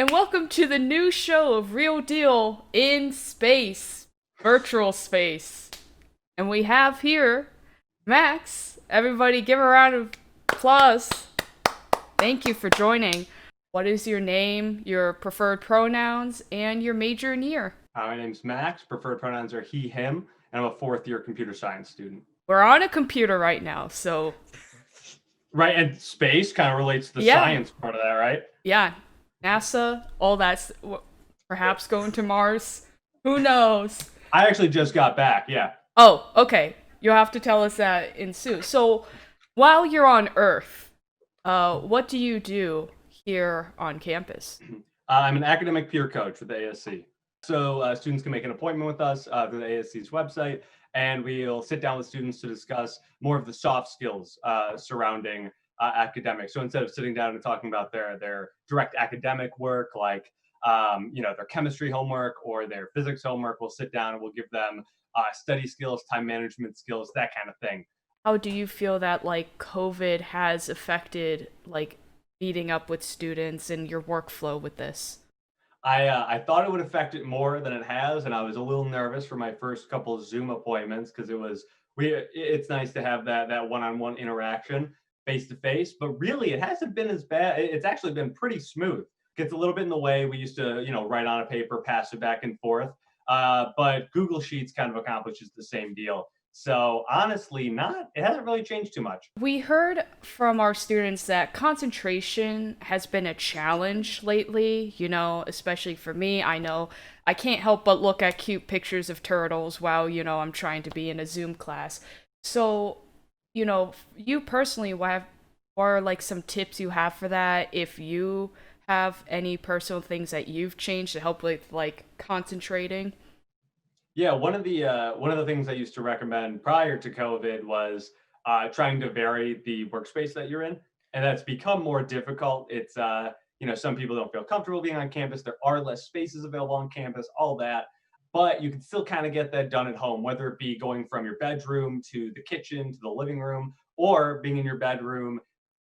and welcome to the new show of Real Deal in Space, virtual space. And we have here Max. Everybody give a round of applause. Thank you for joining. What is your name, your preferred pronouns, and your major and year? My name's Max. Preferred pronouns are he, him, and I'm a fourth year computer science student. We're on a computer right now, so Right, and space kind of relates to the yeah, science part of that, right? yeah. NASA, all that's perhaps going to Mars. Who knows? I actually just got back, yeah. Oh, okay. You'll have to tell us that in soon. So, while you're on Earth, what do you do here on campus? I'm an academic peer coach with the ASC. So students can make an appointment with us through the ASC's website, and we'll sit down with students to discuss more of the soft skills surrounding academics. So instead of sitting down and talking about their direct academic work, like their chemistry homework or their physics homework, we'll sit down and we'll give them study skills, time management skills, that kind of thing. How do you feel that like COVID has affected like meeting up with students and your workflow with this? I thought it would affect it more than it has, and I was a little nervous for my first couple of Zoom appointments because it's nice to have that one-on-one interaction face to face, but really it hasn't been as bad. It's actually been pretty smooth. Gets a little bit in the way. We used to write on a paper, pass it back and forth, but Google Sheets kind of accomplishes the same deal. So honestly, not it hasn't really changed too much. We heard from our students that concentration has been a challenge lately, especially for me. I know I can't help but look at cute pictures of turtles while, I'm trying to be in a Zoom class. So, you personally, what are like some tips you have for that? If you have any personal things that you've changed to help with like concentrating? Yeah, one of the things I used to recommend prior to COVID was trying to vary the workspace that you're in, and that's become more difficult. It's some people don't feel comfortable being on campus. There are less spaces available on campus, all that, but you can still kind of get that done at home, whether it be going from your bedroom to the kitchen to the living room, or being in your bedroom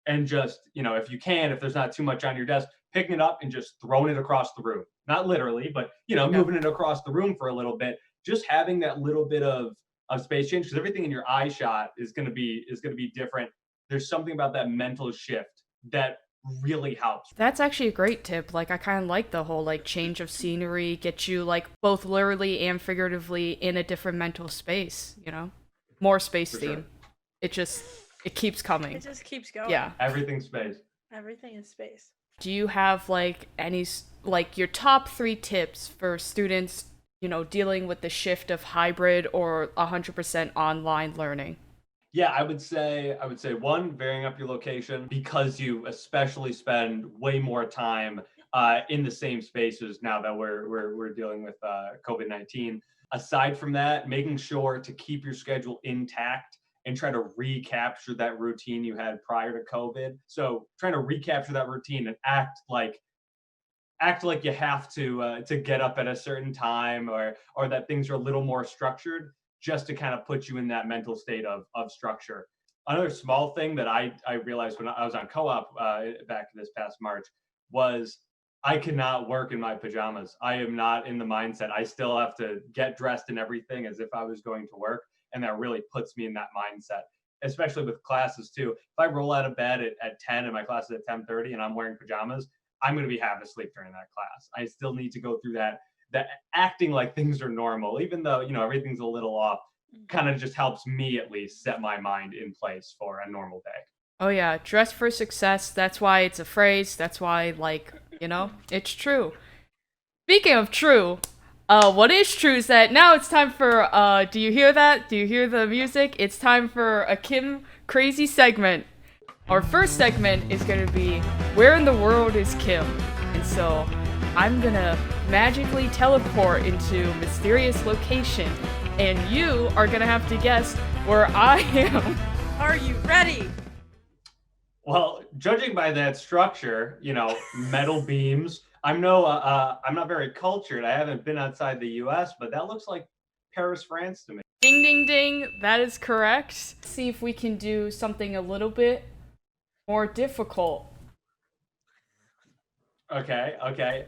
and just if you can, if there's not too much on your desk, picking it up and just throwing it across the room. Not literally, but Yeah. moving it across the room for a little bit, just having that little bit of space change, because everything in your eye shot is going to be different. There's something about that mental shift that really helps. That's actually a great tip. Like, I kind of like the whole like change of scenery, get you like both literally and figuratively in a different mental space, More space For sure. theme. It just it keeps coming. It just keeps going. Yeah. Everything space. Everything is space. Do you have like like your top 3 tips for students, dealing with the shift of hybrid or 100% online learning? Yeah, I would say one, varying up your location, because you especially spend way more time in the same spaces now that we're dealing with COVID-19. Aside from that, making sure to keep your schedule intact and try to recapture that routine you had prior to COVID. So trying to recapture that routine and act like you have to get up at a certain time, or that things are a little more structured, just to kind of put you in that mental state of structure. Another small thing that I realized when I was on co-op back this past March was I cannot work in my pajamas. I am not in the mindset. I still have to get dressed and everything as if I was going to work, and that really puts me in that mindset, especially with classes too. If I roll out of bed at 10 and my class is at 10:30 and I'm wearing pajamas, I'm going to be half asleep during that class. I still need to go through that acting like things are normal, even though everything's a little off. Kind of just helps me at least set my mind in place for a normal day. Oh yeah, dress for success. That's why it's a phrase. That's why it's true. Speaking of true, what is true is that now it's time for do you hear that? Do you hear the music? It's time for a Kim crazy segment. Our first segment is going to be Where in the World is Kim? And so I'm going to magically teleport into a mysterious location, and you are going to have to guess where I am. Are you ready? Well, judging by that structure, metal beams. I'm not very cultured. I haven't been outside the U.S., but that looks like Paris, France to me. Ding, ding, ding. That is correct. See if we can do something a little bit more difficult. Okay.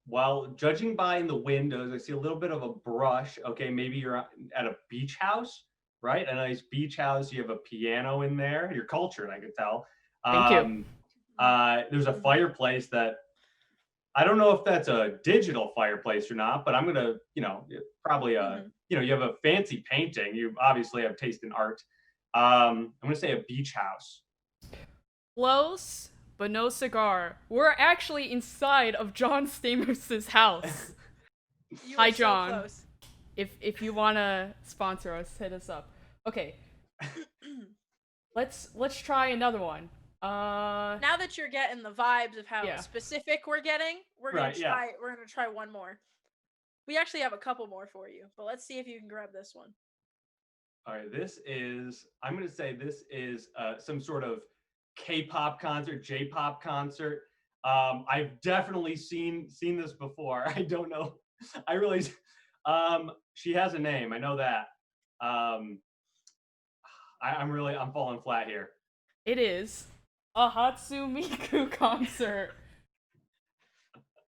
Well, judging by the windows, I see a little bit of a brush. Okay, maybe you're at a beach house, right? A nice beach house. You have a piano in there. You're cultured, I could tell. Thank you. There's a fireplace that I don't know if that's a digital fireplace or not, but I'm gonna, probably you have a fancy painting. You obviously have taste in art. I'm gonna say a beach house. Close, but no cigar. We're actually inside of John Stamos's house. You Hi, were so John. close. If you wanna sponsor us, hit us up. Okay, let's try another one. Now that you're getting the vibes of how Yeah. specific we're getting, we're gonna Right, yeah. try. We're gonna try one more. We actually have a couple more for you, but let's see if you can grab this one. All right, I'm going to say this is some sort of K-pop concert, J-pop concert. I've definitely seen this before. I don't know. I really, she has a name. I know that. I'm falling flat here. It is a Hatsumiku concert.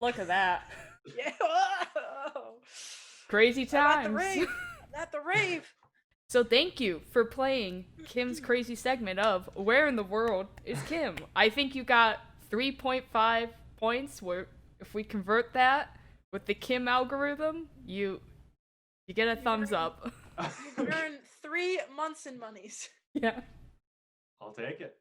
Look at that. Yeah. Whoa. Crazy I'm at the times. rave. I'm at the rave. So thank you for playing Kim's crazy segment of Where in the World is Kim? I think you got 3.5 points where if we convert that with the Kim algorithm, you get a thumbs up. You earn 3 months in monies. Yeah. I'll take it.